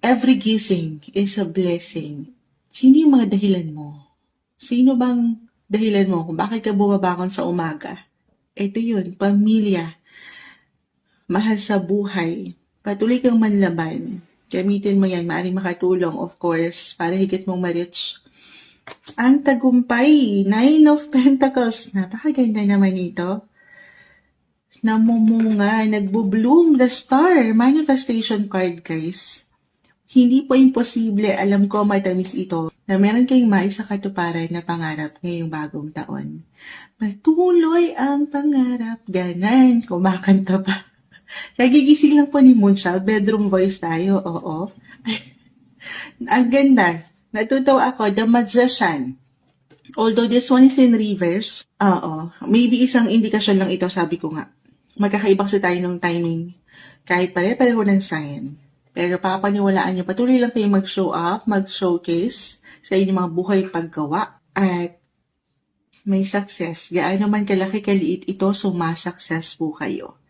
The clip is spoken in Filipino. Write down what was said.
Every gising is a blessing. Sino yung mga dahilan mo? Sino bang dahilan mo kung bakit ka bumabangon sa umaga? Ito yun, pamilya, mahal sa buhay, patuloy kang manlaban. Gamitin mo yan, maaaring makatulong, of course, para higit mong ma-reach ang tagumpay. Nine of Pentacles. Napakaganda naman ito. Namumunga, nagbo-bloom, the star. Manifestation card, guys. Hindi po imposible, alam ko matamis ito, na meron kayong maisa katuparan na pangarap ngayong bagong taon. Patuloy ang pangarap. Ganan, kumakanta pa. Kagigising lang po ni Moonchild, bedroom voice tayo, oo. Ang ganda. Natutuwa ako, The Magician. Although this one is in reverse, oo, maybe isang indikasyon lang ito, sabi ko nga. Magkakaiba kasi tayo ng timing. Kahit pare-pareho ng sign. Pero papaniwalaan nyo, patuloy lang kayo mag-show up, mag-showcase sa inyong mga buhay paggawa. At may success. Gaano man kalaki kaliit ito, sumasakses po kayo.